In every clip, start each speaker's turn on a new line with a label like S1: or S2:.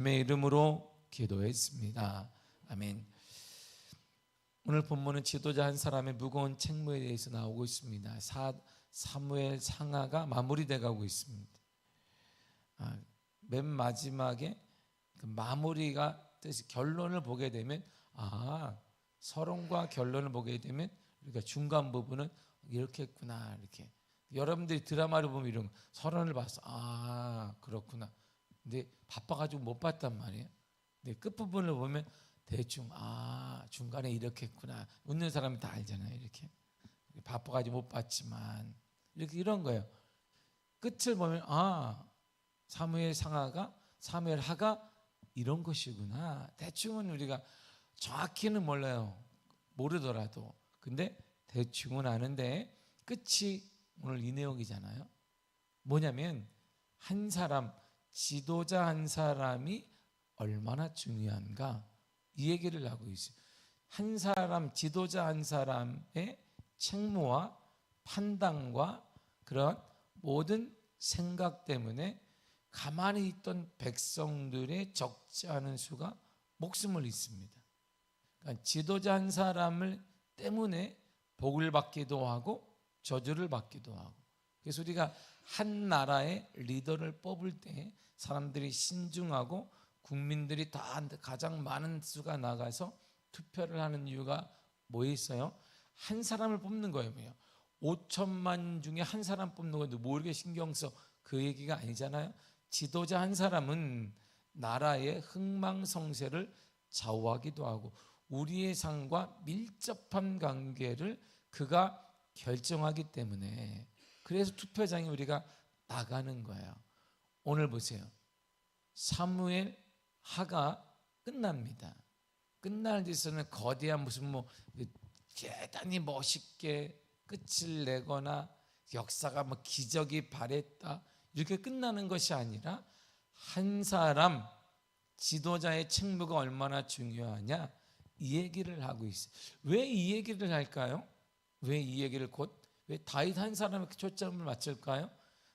S1: 주님의 이름으로 기도했습니다. 아멘. 오늘 본문은 지도자 한 사람의 무거운 책무에 대해서 나오고 있습니다. 사무엘 상하가 마무리돼 가고 있습니다. 맨 마지막에 그 마무리가 뜻이 결론을 보게 되면 서론과 결론을 보게 되면 우리가 중간 부분은 이렇게 했구나. 이렇게 여러분들이 드라마를 보면 이런 서론을 봐서 그렇구나. 근데 바빠가지고 못 봤단 말이에요. 근데 끝부분을 보면 대충 중간에 이렇게 했구나. 웃는 사람이 다 알잖아요. 이렇게 바빠가지고 못 봤지만 이렇게 이런 거예요. 끝을 보면 사무엘 하가 이런 것이구나. 대충은 우리가 정확히는 몰라요. 모르더라도. 근데 대충은 아는데 끝이 오늘 이 내용이잖아요. 뭐냐면 한 사람, 지도자 한 사람이 얼마나 중요한가 이 얘기를 하고 있어요. 한 사람, 지도자 한 사람의 책무와 판단과 그런 모든 생각 때문에 가만히 있던 백성들의 적지 않은 수가 목숨을 잃습니다. 그러니까 지도자 한 사람을 때문에 복을 받기도 하고 저주를 받기도 하고. 그래서 우리가 한 나라의 리더를 뽑을 때 사람들이 신중하고 국민들이 다 가장 많은 수가 나가서 투표를 하는 이유가 뭐에 있어요? 한 사람을 뽑는 거예요. 5천만 중에 한 사람 뽑는 건데 모르게 신경 써. 그 얘기가 아니잖아요. 지도자 한 사람은 나라의 흥망성쇠를 좌우하기도 하고 우리의 삶과 밀접한 관계를 그가 결정하기 때문에 그래서 투표장에 우리가 나가는 거예요. 오늘 보세요. 사무엘 하가 끝납니다. 끝날 뒤에서는 거대한 무슨 대단히 멋있게 끝을 내거나 역사가 기적이 발했다 이렇게 끝나는 것이 아니라 한 사람 지도자의 책무가 얼마나 중요하냐 이 얘기를 하고 있어요. 왜 이 얘기를 할까요? 왜 이 얘기를 왜 다윗 한 사람에게 초점을 맞출까요?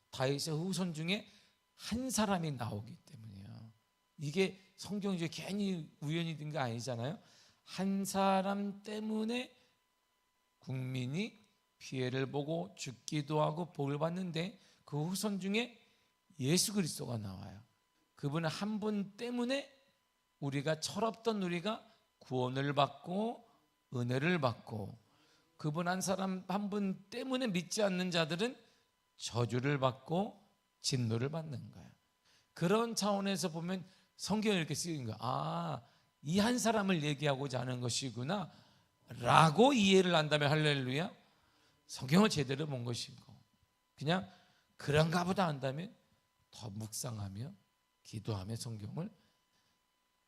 S1: 다윗의 후손 중에 한 사람이 나오기 때문이에요. 이게 성경 중에 괜히 우연히 된 게 아니잖아요. 한 사람 때문에 국민이 피해를 보고 죽기도 하고 복을 받는데 그 후손 중에 예수 그리스도가 나와요. 그분 한 분 때문에 우리가 철없던 우리가 구원을 받고 은혜를 받고 그분 한 사람 한 분 때문에 믿지 않는 자들은 저주를 받고 진노를 받는 거예요. 그런 차원에서 보면 성경이 이렇게 쓰인 거야. 이 한 사람을 얘기하고자 하는 것이구나 라고 이해를 한다면 할렐루야. 성경을 제대로 본 것이고 그냥 그런가 보다 한다면 더 묵상하며 기도하며 성경을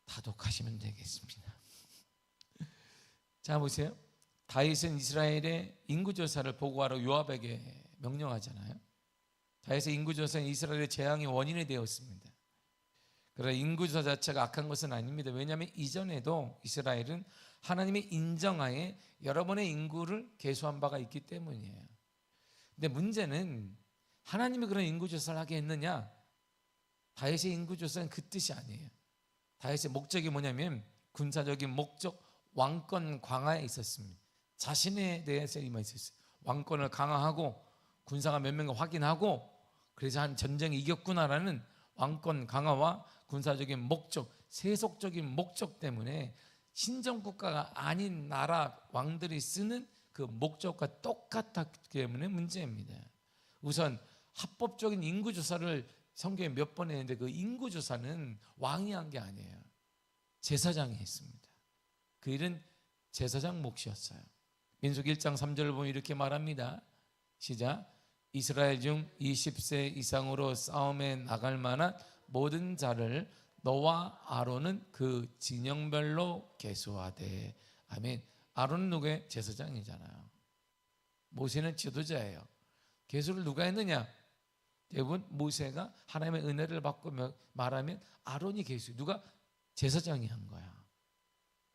S1: 다독하시면 되겠습니다. 자 보세요. 다윗은 이스라엘의 인구조사를 보고하러 요압에게 명령하잖아요. 다윗의 인구조사는 이스라엘의 재앙의 원인이 되었습니다. 그러나 인구조사 자체가 악한 것은 아닙니다. 왜냐하면 이전에도 이스라엘은 하나님의 인정하에 여러 번의 인구를 계수한 바가 있기 때문이에요. 근데 문제는 하나님이 그런 인구조사를 하게 했느냐? 다윗의 인구조사는 그 뜻이 아니에요. 다윗의 목적이 뭐냐면 군사적인 목적, 왕권 강화에 있었습니다. 자신에 대해서 임하 있었어요. 왕권을 강화하고 군사가 몇 명인가 확인하고 그래서 한 전쟁에 이겼구나라는 왕권 강화와 군사적인 목적, 세속적인 목적 때문에 신정국가가 아닌 나라 왕들이 쓰는 그 목적과 똑같았기 때문에 문제입니다. 우선 합법적인 인구조사를 성경에 몇 번 했는데 그 인구조사는 왕이 한 게 아니에요. 제사장이 했습니다. 그 일은 제사장 몫이었어요. 민수기 1장 3절을 보면 이렇게 말합니다. 시작. 이스라엘 중 20세 이상으로 싸움에 나갈 만한 모든 자를 너와 아론은 그 진영별로 계수하되. 아멘. 아론은 누구예요? 제사장이잖아요. 모세는 지도자예요. 계수를 누가 했느냐? 대부분 모세가 하나님의 은혜를 받고 말하면 아론이 계수. 누가? 제사장이 한 거야.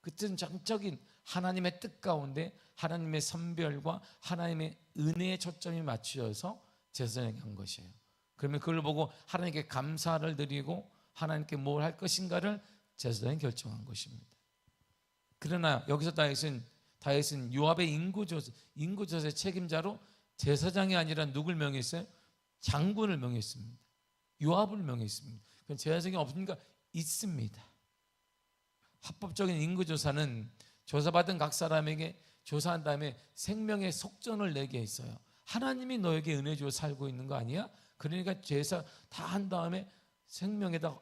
S1: 그때는 정적인 하나님의 뜻 가운데 하나님의 선별과 하나님의 은혜에 초점이 맞추어서 제사장이 한 것이에요. 그러면 그걸 보고 하나님께 감사를 드리고 하나님께 뭘 할 것인가를 제사장이 결정한 것입니다. 그러나 여기서 다윗은 요압의 인구조사의 책임자로 제사장이 아니라 누굴 명했어요? 장군을 명했습니다. 요압을 명했습니다. 그럼 제사장이 없으니까 있습니다. 합법적인 인구조사는 조사받은 각 사람에게 조사한 다음에 생명의 속전을 내게 했어요. 하나님이 너에게 은혜 주어 살고 있는 거 아니야? 그러니까 제사 다 한 다음에 생명에다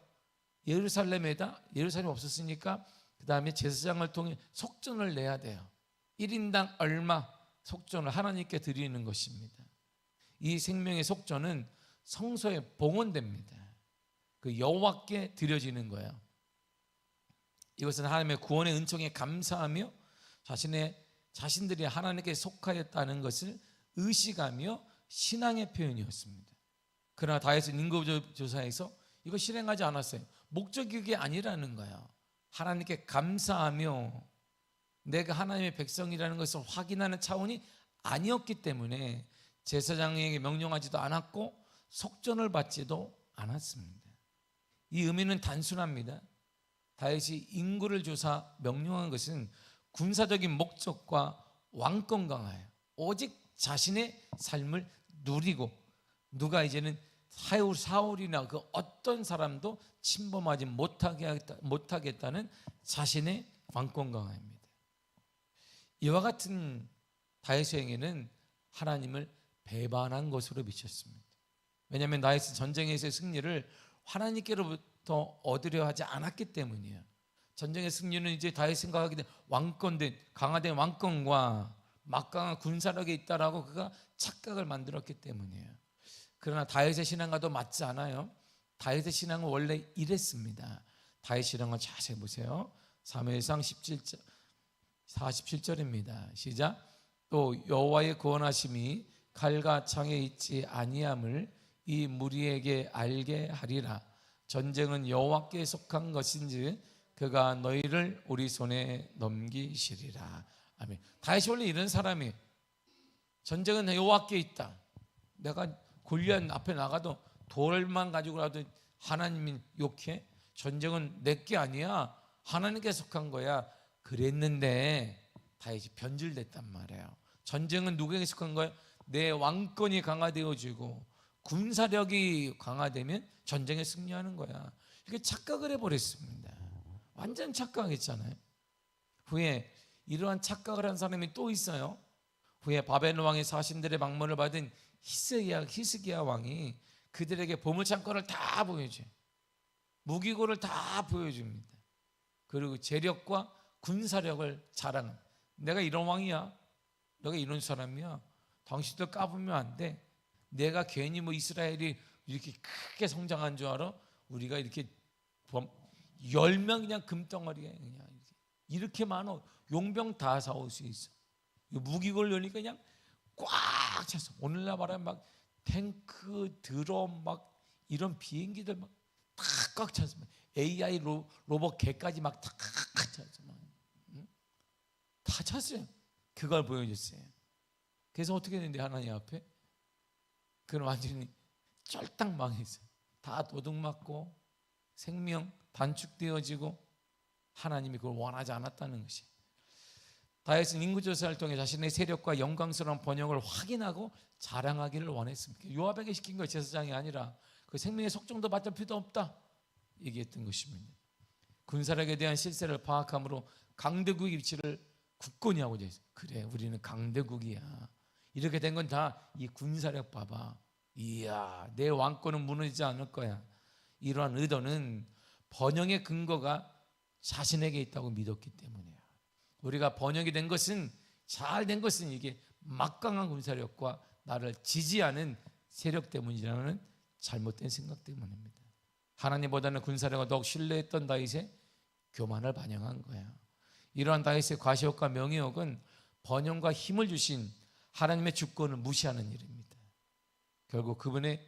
S1: 예루살렘 없었으니까 그 다음에 제사장을 통해 속전을 내야 돼요. 1인당 얼마 속전을 하나님께 드리는 것입니다. 이 생명의 속전은 성소에 봉헌됩니다. 그 여호와께 드려지는 거예요. 이것은 하나님의 구원의 은총에 감사하며 자신들이 하나님께 속하였다는 것을 의식하며 신앙의 표현이었습니다. 그러나 다윗은 인구조사에서 이거 실행하지 않았어요. 목적이 그게 아니라는 거예요. 하나님께 감사하며 내가 하나님의 백성이라는 것을 확인하는 차원이 아니었기 때문에 제사장에게 명령하지도 않았고 속전을 받지도 않았습니다. 이 의미는 단순합니다. 다윗이 인구를 조사 명령한 것은 군사적인 목적과 왕권 강화예요. 오직 자신의 삶을 누리고 누가 이제는 사울이나 그 어떤 사람도 침범하지 못하겠다는 자신의 왕권 강화입니다. 이와 같은 다윗의 행위는 하나님을 배반한 것으로 비쳤습니다. 왜냐하면 다윗은 전쟁에서의 승리를 하나님께로부터 얻으려 하지 않았기 때문이에요. 전쟁의 승리는 이제 다윗 생각하기에 강화된 왕권과 막강한 군사력에 있다라고 그가 착각을 만들었기 때문이에요. 그러나 다윗의 신앙과도 맞지 않아요. 다윗의 신앙은 원래 이랬습니다. 다윗 신앙을 자세히 보세요. 사무엘상 47절입니다. 시작. 또 여호와의 구원하심이 칼과 창에 있지 아니함을 이 무리에게 알게 하리라. 전쟁은 여호와께 속한 것인지 그가 너희를 우리 손에 넘기시리라. 아멘. 다윗이 원래 이런 사람이 전쟁은 여호와께 있다. 내가 골리앗 앞에 나가도 돌만 가지고라도 하나님이 욕해? 전쟁은 내게 아니야. 하나님께 속한 거야. 그랬는데 다윗이 변질됐단 말이에요. 전쟁은 누구에게 속한 거야? 내 왕권이 강화되어지고 군사력이 강화되면 전쟁에 승리하는 거야. 이게 착각을 해버렸습니다. 완전 착각했잖아요. 후에 이러한 착각을 한 사람이 또 있어요. 후에 바벨론 왕의 사신들의 방문을 받은 히스기야 왕이 그들에게 보물창고를 다 보여줘요. 무기고를 다 보여줍니다. 그리고 재력과 군사력을 자랑한, 내가 이런 왕이야, 내가 이런 사람이야, 당신들 까부면 안 돼. 내가 괜히 이스라엘이 이렇게 크게 성장한 줄 알아? 우리가 이렇게 10명 그냥 금덩어리에 그냥 이렇게 많어. 용병 다 사올 수 있어. 무기고를 열니까 그냥 꽉 찼어. 오늘날 말하면 막 탱크, 드럼, 막 이런 비행기들 막 다 꽉 찼습니다. AI 로봇 개까지 막 다 찼어. 다 찼어요. 그걸 보여줬어요. 그래서 어떻게 됐는데 하나님 앞에? 그건 완전히 쫄딱 망했어요. 다 도둑맞고 생명 단축되어지고 하나님이 그걸 원하지 않았다는 것이. 다윗은 인구조사를 통해 자신의 세력과 영광스러운 번영을 확인하고 자랑하기를 원했습니다. 요압에게 시킨 거 제사장이 아니라 그 생명의 속정도 받을 필요도 없다 얘기했던 것입니다. 군사력에 대한 실세를 파악함으로 강대국의 위치를 굳건히 하고자 했어요. 그래, 우리는 강대국이야. 이렇게 된 건 다 이 군사력 봐봐. 이야, 내 왕권은 무너지지 않을 거야. 이러한 의도는 번영의 근거가 자신에게 있다고 믿었기 때문이에요. 우리가 번영이 된 것은, 잘 된 것은 이게 막강한 군사력과 나를 지지하는 세력 때문이라는 잘못된 생각 때문입니다. 하나님보다는 군사력을 더욱 신뢰했던 다윗의 교만을 반영한 거야. 이러한 다윗의 과시욕과 명예욕은 번영과 힘을 주신 하나님의 주권을 무시하는 일입니다. 결국 그분의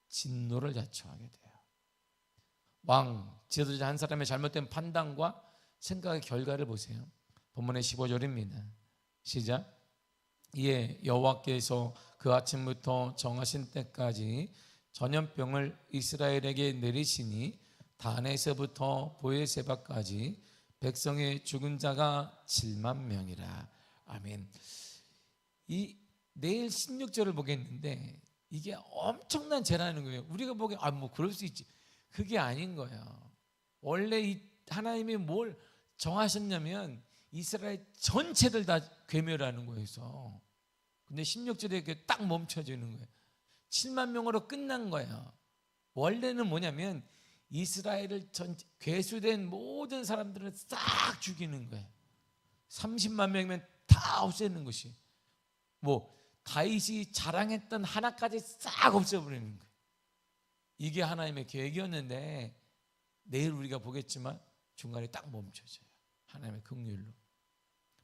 S1: 진노를 자초하게 돼요. 왕, 지도자 한 사람의 잘못된 판단과 생각의 결과를 보세요. 본문의 15절입니다. 시작. 이에 여호와께서 그 아침부터 정하신 때까지 전염병을 이스라엘에게 내리시니 단에서부터 보에세바까지 백성의 죽은 자가 7만 명이라. 아멘. 이 내일 16절을 보겠는데 이게 엄청난 죄라는 거예요. 우리가 보기엔 뭐 그럴 수 있지. 그게 아닌 거예요. 원래 이 하나님이 뭘 정하셨냐면 이스라엘 전체를 다 괴멸하는 거여서. 근데 16절에 이렇게 딱 멈춰지는 거예요. 7만 명으로 끝난 거예요. 원래는 뭐냐면 이스라엘을 괴수된 모든 사람들을 싹 죽이는 거예요. 30만 명이면 다 없애는 것이, 뭐 다윗이 자랑했던 하나까지 싹 없애버리는 거예요. 이게 하나님의 계획이었는데 내일 우리가 보겠지만 중간에 딱 멈춰져요. 하나님의 긍휼로.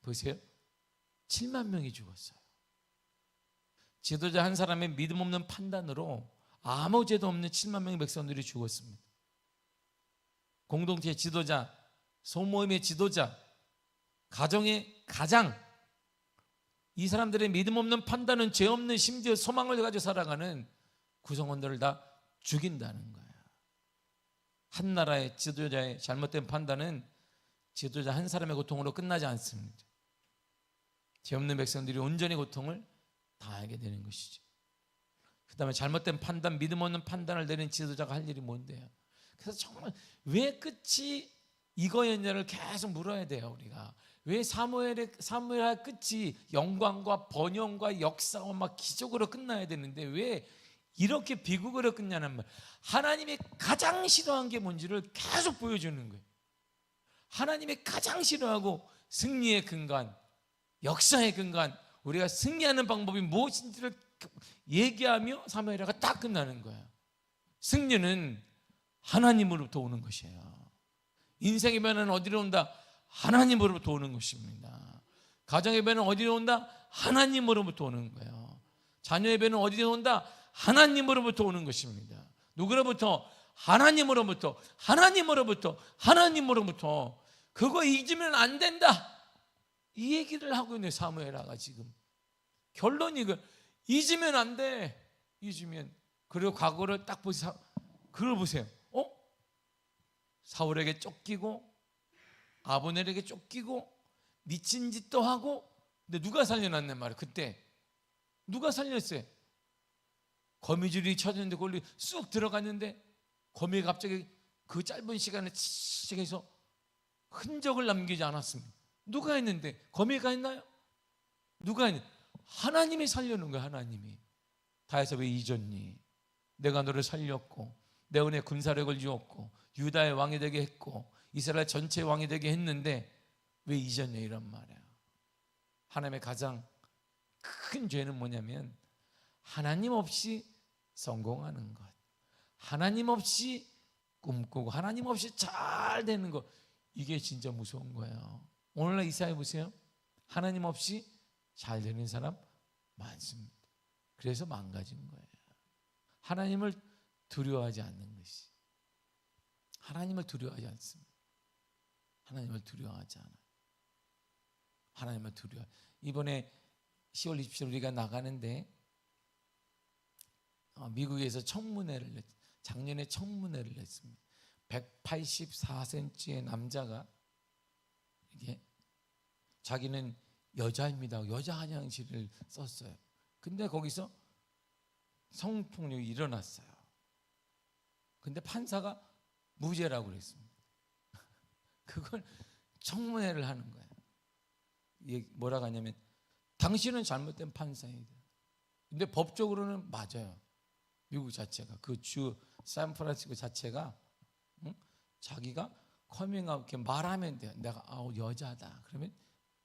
S1: 보세요. 7만 명이 죽었어요. 지도자 한 사람의 믿음 없는 판단으로 아무 죄도 없는 7만 명의 백성들이 죽었습니다. 공동체 지도자, 소모임의 지도자, 가정의 가장, 이 사람들의 믿음 없는 판단은 죄 없는 심지어 소망을 가지고 살아가는 구성원들을 다 죽인다는 거예요. 한 나라의 지도자의 잘못된 판단은 지도자 한 사람의 고통으로 끝나지 않습니다. 죄 없는 백성들이 온전히 고통을 당하게 되는 것이죠. 그 다음에 잘못된 판단, 믿음 없는 판단을 내린 지도자가 할 일이 뭔데요? 그래서 정말 왜 끝이 이거였냐를 계속 물어야 돼요. 우리가 왜 사무엘의 끝이 영광과 번영과 역사와 막 기적으로 끝나야 되는데 왜 이렇게 비극으로 끝냐는 말. 하나님이 가장 싫어한 게 뭔지를 계속 보여주는 거예요. 하나님이 가장 싫어하고 승리의 근간, 역사의 근간, 우리가 승리하는 방법이 무엇인지를 얘기하며 사무엘하가 딱 끝나는 거예요. 승리는 하나님으로부터 오는 것이에요. 인생의 변화는 어디로 온다? 하나님으로부터 오는 것입니다. 가정의 변화는 어디로 온다? 하나님으로부터 오는 거예요. 자녀의 변화는 어디로 온다? 하나님으로부터 오는 것입니다. 누구로부터? 하나님으로부터. 하나님으로부터. 하나님으로부터. 그거 잊으면 안 된다, 이 얘기를 하고 있는 사무엘하가 지금. 결론이 잊으면 안 돼. 잊으면. 그리고 과거를 딱 보세요. 그걸 보세요. 사울에게 쫓기고 아브넬에게 쫓기고 미친 짓도 하고, 근데 누가 살려놨냐 말이에요. 그때 누가 살렸어요? 거미줄이 쳐졌는데 거기 쑥 들어갔는데 거미가 갑자기 그 짧은 시간에 칙 해서 흔적을 남기지 않았습니다. 누가 했는데? 거미가 했나요? 누가 했는데? 하나님이 살려놓은 거야. 하나님이. 다 해서 왜 잊었니? 내가 너를 살렸고 내 은혜 군사력을 주었고 유다의 왕이 되게 했고 이스라엘 전체의 왕이 되게 했는데 왜 잊었냐, 이런 말이야. 하나님의 가장 큰 죄는 뭐냐면 하나님 없이 성공하는 것, 하나님 없이 꿈꾸고 하나님 없이 잘 되는 것, 이게 진짜 무서운 거예요. 오늘날 이 사회 보세요. 하나님 없이 잘 되는 사람 많습니다. 그래서 망가진 거예요. 하나님을 두려워하지 않는 것이. 하나님을 두려워하지 않습니다. 하나님을 두려워하지 않아요. 하나님을 두려워. 이번에 10월 27일 우리가 나가는데 미국에서 청문회를 작년에 청문회를 냈습니다. 184cm의 남자가 이게 자기는 여자입니다. 여자 화장실을 썼어요. 근데 거기서 성폭력이 일어났어요. 근데 판사가 무죄라고 그랬습니다. 그걸 청문회를 하는 거예요. 이게 뭐라고 하냐면 당신은 잘못된 판사이다. 근데 법적으로는 맞아요. 미국 자체가, 그 주 샌프란시스코 자체가 자기가 커밍아웃 이렇게 말하면 돼요. 내가 여자다. 그러면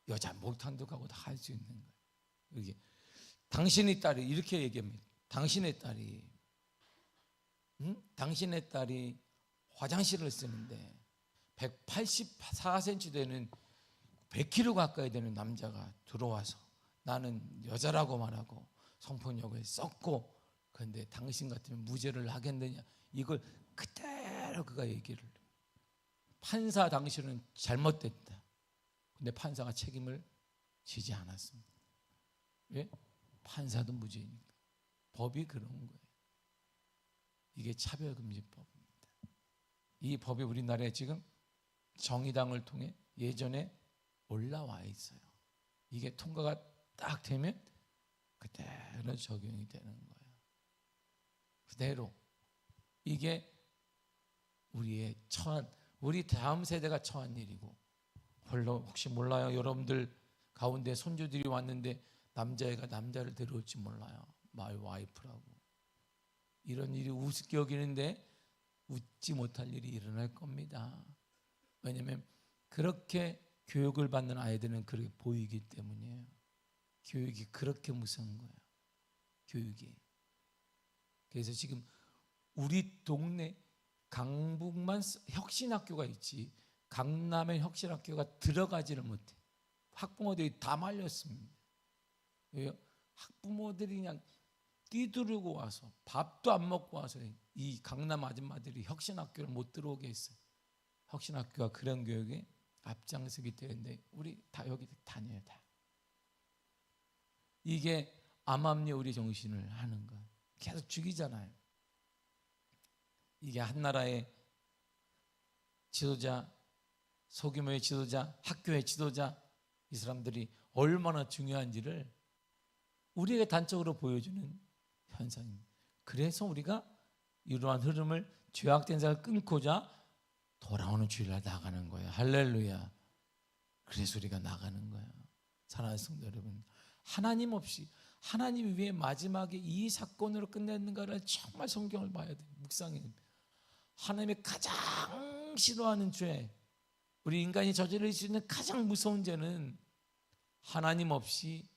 S1: 여자 목탄도 가고 다 할 수 있는 거예요. 이게 당신의 딸이 이렇게 얘기합니다. 당신의 딸이 당신의 딸이 화장실을 쓰는데 184cm 되는 100kg 가까이 되는 남자가 들어와서 나는 여자라고 말하고 성폭력을 썼고, 그런데 당신 같으면 무죄를 하겠느냐, 이걸 그대로 그가 얘기를 해요. 판사 당신은 잘못됐다. 근데 판사가 책임을 지지 않았습니다. 왜? 판사도 무죄니까. 법이 그런 거예요. 이게 차별금지법입니다. 이 법이 우리나라에 지금 정의당을 통해 예전에 올라와 있어요. 이게 통과가 딱 되면 그대로 적용이 되는 거예요. 그대로. 이게 우리의 처한, 우리 다음 세대가 처한 일이고, 별로 혹시 몰라요. 여러분들 가운데 손주들이 왔는데 남자애가 남자를 데려올지 몰라요. 마이 와이프라고. 이런 일이 우습게 여기는데 웃지 못할 일이 일어날 겁니다. 왜냐하면 그렇게 교육을 받는 아이들은 그렇게 보이기 때문이에요. 교육이 그렇게 무서운 거예요. 교육이. 그래서 지금 우리 동네 강북만 혁신학교가 있지 강남에 혁신학교가 들어가지를 못해. 학부모들이 다 말렸습니다. 왜요? 학부모들이 그냥 뛰두르고 와서 밥도 안 먹고 와서 이 강남 아줌마들이 혁신학교를 못 들어오게 했어요. 혁신학교가 그런 교육에 앞장서기 때문에 우리 다 여기 다녀야 돼. 이게 암암리 우리 정신을 하는 거. 계속 죽이잖아요. 이게 한 나라의 지도자, 소규모의 지도자, 학교의 지도자, 이 사람들이 얼마나 중요한지를 우리에게 단적으로 보여주는 현상입니다. 그래서 우리가 이러한 흐름을 죄악된 자를 끊고자 돌아오는 주일날 나가는 거예요. 할렐루야. 그래서 우리가 나가는 거예요. 사랑하는 성도 여러분, 하나님 없이 하나님이 왜 마지막에 이 사건으로 끝냈는가를 정말 성경을 봐야 돼요. 묵상해야 돼요. 하나님이 가장 싫어하는 죄, 우리 인간이 저지를 수 있는 가장 무서운 죄는 하나님 없이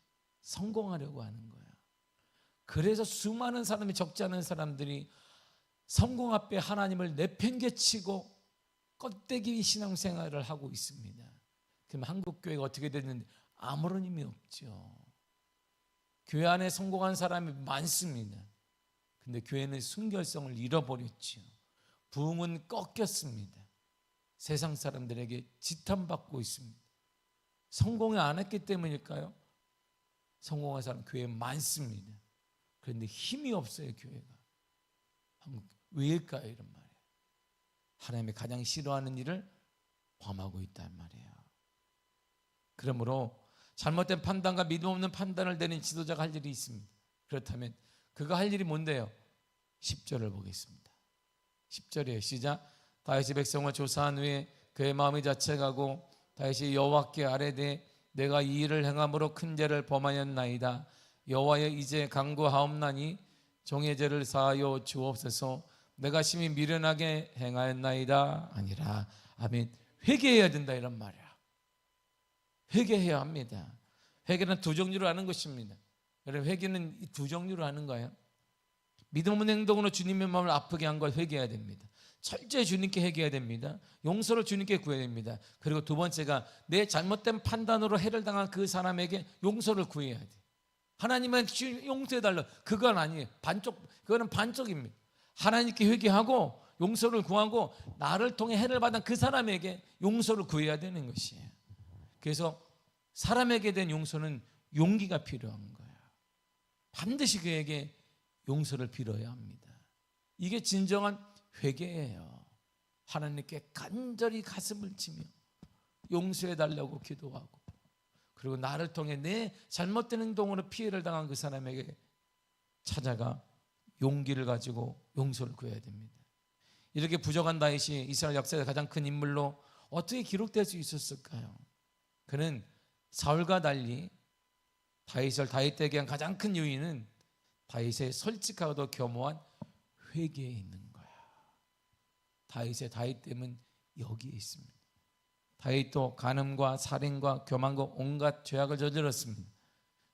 S1: 성공하려고 하는 거예요. 그래서 수많은 사람이, 적지 않은 사람들이 성공 앞에 하나님을 내팽개치고 껍데기 신앙생활을 하고 있습니다. 그럼 한국교회가 어떻게 됐는데 아무런 의미 없죠. 교회 안에 성공한 사람이 많습니다. 근데 교회는 순결성을 잃어버렸죠. 부흥은 꺾였습니다. 세상 사람들에게 지탄받고 있습니다. 성공을 안 했기 때문일까요? 성공한 사람 교회에 많습니다. 그런데 힘이 없어요, 교회가. 왜일까요? 이런 말이에요. 하나님이 가장 싫어하는 일을 범하고 있단 말이에요. 그러므로 잘못된 판단과 믿음 없는 판단을 내는 지도자가 할 일이 있습니다. 그렇다면 그가 할 일이 뭔데요? 10절을 보겠습니다. 10절이에요. 시작. 다윗이 백성을 조사한 후에 그의 마음이 자책하고 다윗이 여호와께 아뢰되 내가 이 일을 행함으로 큰 죄를 범하였나이다. 여호와여 이제 간구하옵나니 종의 죄를 사하여 주옵소서. 내가 심히 미련하게 행하였나이다. 아니라. 아멘. 회개해야 된다 이런 말이야. 회개해야 합니다. 회개는 두 종류로 하는 것입니다. 여러분, 회개는 두 종류로 하는 거예요. 믿음 없는 행동으로 주님의 마음을 아프게 한 걸 회개해야 됩니다. 철저히 주님께 회개해야 됩니다. 용서를 주님께 구해야 됩니다. 그리고 두 번째가 내 잘못된 판단으로 해를 당한 그 사람에게 용서를 구해야 돼. 하나님은 용서해달라. 그건 아니에요. 그거는 반쪽입니다. 하나님께 회개하고 용서를 구하고 나를 통해 해를 받은 그 사람에게 용서를 구해야 되는 것이에요. 그래서 사람에게 된 용서는 용기가 필요한 거예요. 반드시 그에게 용서를 빌어야 합니다. 이게 진정한 회개예요. 하나님께 간절히 가슴을 치며 용서해달라고 기도하고, 그리고 나를 통해 내 잘못된 행동으로 피해를 당한 그 사람에게 찾아가 용기를 가지고 용서를 구해야 됩니다. 이렇게 부족한 다윗이 이스라엘 역사의 가장 큰 인물로 어떻게 기록될 수 있었을까요? 그는 사울과 달리 다윗 되게 한 가장 큰 요인은 다윗의 솔직하고도 겸허한 회개에 있는 거야. 다윗의 다윗됨은 여기에 있습니다. 다윗도 간음과 살인과 교만과 온갖 죄악을 저질렀습니다.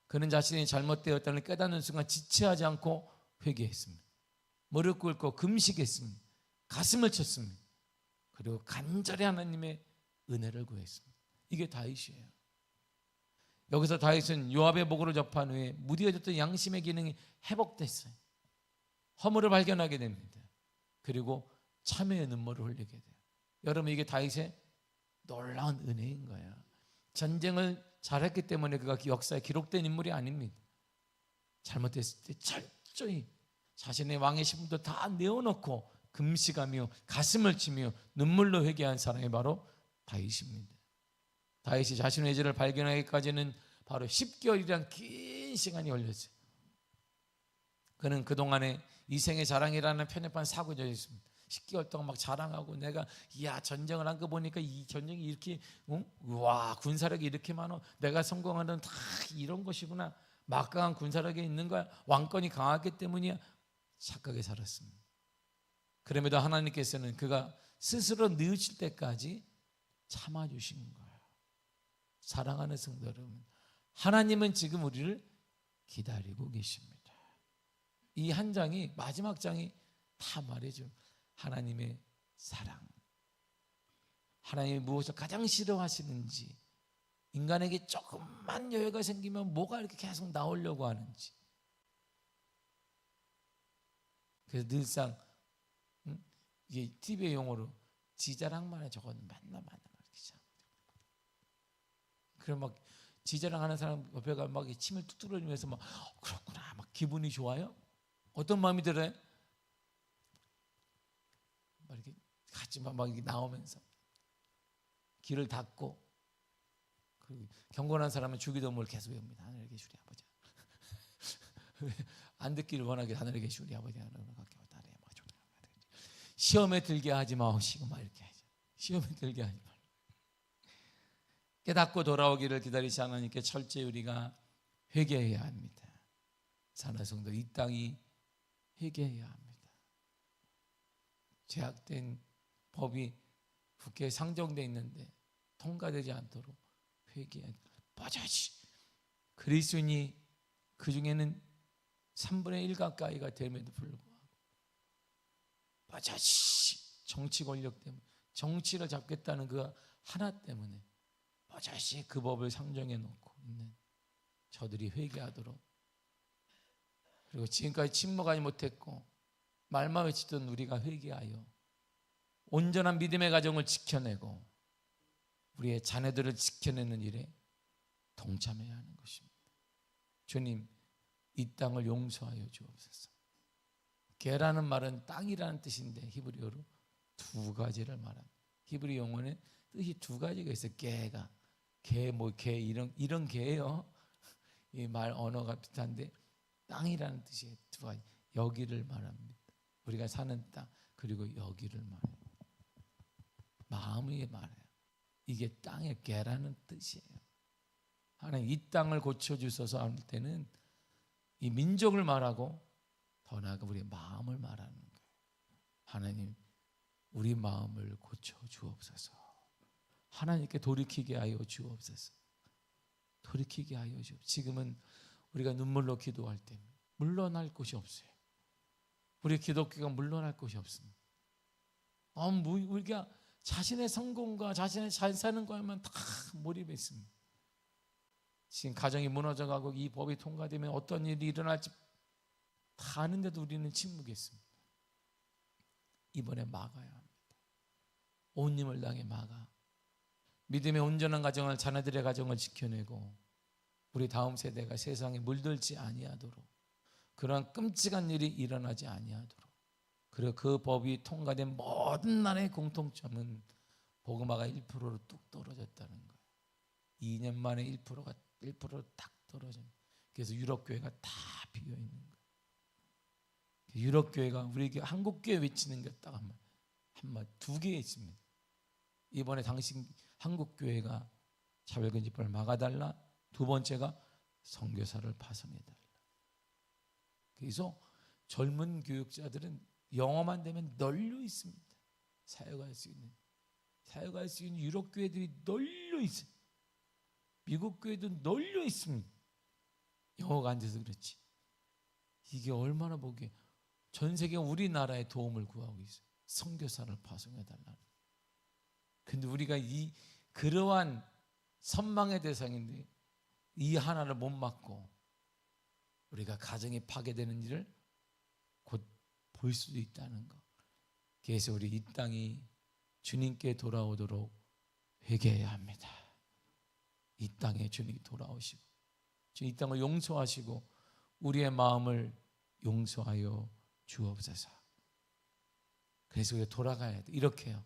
S1: 그는 자신이 잘못되었다는 깨닫는 순간 지체하지 않고 회개했습니다. 무릎 꿇고 금식했습니다. 가슴을 쳤습니다. 그리고 간절히 하나님의 은혜를 구했습니다. 이게 다윗이에요. 여기서 다윗은 요압의 보고를 접한 후에 무뎌졌던 양심의 기능이 회복됐어요. 허물을 발견하게 됩니다. 그리고 참회의 눈물을 흘리게 돼요. 여러분, 이게 다윗의 놀라운 은혜인 거예요. 전쟁을 잘했기 때문에 그가 역사에 기록된 인물이 아닙니다. 잘못했을 때 철저히 자신의 왕의 신분도 다 내어놓고 금식하며 가슴을 치며 눈물로 회개한 사람이 바로 다윗입니다. 다윗이 자신의 죄를 발견하기까지는 바로 10개월이란 긴 시간이 걸렸어요. 그는 그동안에 이생의 자랑이라는 편협한 사고에 젖었습니다. 10개월 동안 막 자랑하고 내가 전쟁을 한 거 보니까 이 전쟁이 이렇게 와 군사력이 이렇게 많아, 내가 성공하는 다 이런 것이구나, 막강한 군사력이 있는 거야, 왕권이 강하기 때문이야, 착하게 살았습니다. 그럼에도 하나님께서는 그가 스스로 뉘우칠 때까지 참아주신 거예요. 사랑하는 성도 여러분, 하나님은 지금 우리를 기다리고 계십니다. 이 한 장이, 마지막 장이 다 말해줘. 하나님의 사랑, 하나님이 무엇을 가장 싫어하시는지, 인간에게 조금만 여유가 생기면 뭐가 이렇게 계속 나오려고 하는지. 그래서 늘상 이게 TV의 용어로 지자랑만 해. 저건 맨날 이렇게. 그럼 막 지자랑하는 사람 옆에 가면 막 침을 뚝뚝 흘리면서 막 그렇구나, 막 기분이 좋아요? 어떤 마음이 들어요? 막 이렇게 같이 막 이렇게 나오면서 귀를 닫고, 그리고 경건한 사람은 주기도문을 계속 외웁니다. 하늘에 계신 우리 아버지. 안 듣기를 원하게 하늘에 계신 우리 아버지 하나님 같게 달에 시험에 들게 하지 마시고 막 이렇게 하죠. 시험에 들게 하지 마. 깨닫고 돌아오기를 기다리시 하나님께 철저히 우리가 회개해야 합니다. 사랑하는 성도, 이 땅이 회개해야 합니다. 제약된 법이 국회에 상정되어 있는데 통과되지 않도록 회개해야 합니다. 빠져지 그리스도인이 그 중에는 3분의 1 가까이가 됨에도 불구하고 빠져지 정치 권력 때문에, 정치를 잡겠다는 그 하나 때문에 빠져지 그 법을 상정해 놓고 있는 저들이 회개하도록, 그리고 지금까지 침묵하지 못했고 말만 외치던 우리가 회개하여 온전한 믿음의 가정을 지켜내고 우리의 자녀들을 지켜내는 일에 동참해야 하는 것입니다. 주님, 이 땅을 용서하여 주옵소서. 개라는 말은 땅이라는 뜻인데 히브리어로 두 가지를 말합니다. 히브리 용어는 뜻이 두 가지가 있어요. 개가 개 이런 개예요. 이 말 언어가 비슷한데 땅이라는 뜻이 두 가지. 여기를 말합니다. 우리가 사는 땅, 그리고 여기를 말해요. 마음이 말해요. 이게 땅의 개라는 뜻이에요. 하나님, 이 땅을 고쳐주셔서 할 때는 이 민족을 말하고 더 나아가 우리의 마음을 말하는 거예요. 하나님, 우리 마음을 고쳐주옵소서. 하나님께 돌이키게 하여 주옵소서. 돌이키게 하여 주옵소서. 지금은 우리가 눈물로 기도할 때 물러날 곳이 없어요. 우리 기독교가 물러날 곳이 없습니다. 우리가 자신의 성공과 자신의 잘 사는 것에만 다 몰입해 있습니다. 지금 가정이 무너져가고 이 법이 통과되면 어떤 일이 일어날지 다 아는데도 우리는 침묵했습니다. 이번에 막아야 합니다. 온 힘을 당해 막아 믿음의 온전한 가정을, 자녀들의 가정을 지켜내고 우리 다음 세대가 세상에 물들지 아니하도록, 그러한 끔찍한 일이 일어나지 아니하도록, 그리고 그 법이 통과된 모든 나라의 공통점은 복음화가 1%로 뚝 떨어졌다는 거예요. 2년 만에 1%로 딱 떨어진. 그래서 유럽 교회가 다 비어 있는 거예요. 유럽 교회가 우리 한국 교회 외치는 게 딱 한마디 두 개 있습니다. 이번에 당신 한국 교회가 차별금지법을 막아달라. 두 번째가 선교사를 파송해달라. 그래서 젊은 교육자들은 영어만 되면 널려 있습니다. 사역할 수 있는 유럽 교회들이 널려 있어요. 미국 교회도 널려 있습니다. 영어가 안 돼서 그렇지. 이게 얼마나 보기에 전 세계 우리나라에 도움을 구하고 있어요. 선교사를 파송해달라. 근데 우리가 그러한 선망의 대상인데 이 하나를 못 막고 우리가 가정이 파괴되는 일을 곧 볼 수도 있다는 것. 그래서 우리 이 땅이 주님께 돌아오도록 회개해야 합니다. 이 땅에 주님이 돌아오시고 이 땅을 용서하시고 우리의 마음을 용서하여 주옵소서. 그래서 우리가 돌아가야 돼. 이렇게요.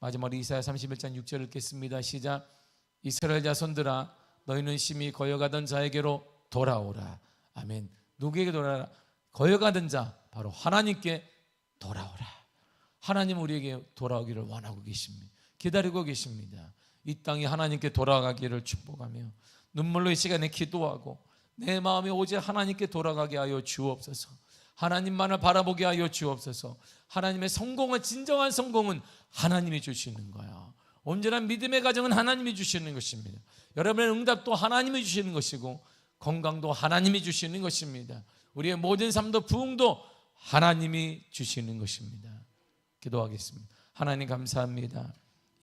S1: 마지막으로 이사야 31장 6절을 읽겠습니다. 시작. 이스라엘 자손들아 너희는 심히 거여가던 자에게로 돌아오라. 아멘. 누구에게 돌아오라? 거여가던 자, 바로 하나님께 돌아오라. 하나님 우리에게 돌아오기를 원하고 계십니다. 기다리고 계십니다. 이 땅이 하나님께 돌아가기를 축복하며 눈물로 이 시간에 기도하고 내 마음이 오직 하나님께 돌아가게 하여 주옵소서. 하나님만을 바라보게 하여 주옵소서. 하나님의 성공은, 진정한 성공은 하나님이 주시는 거야. 온전한 믿음의 가정은 하나님이 주시는 것입니다. 여러분의 응답도 하나님이 주시는 것이고 건강도 하나님이 주시는 것입니다. 우리의 모든 삶도 부흥도 하나님이 주시는 것입니다. 기도하겠습니다. 하나님 감사합니다.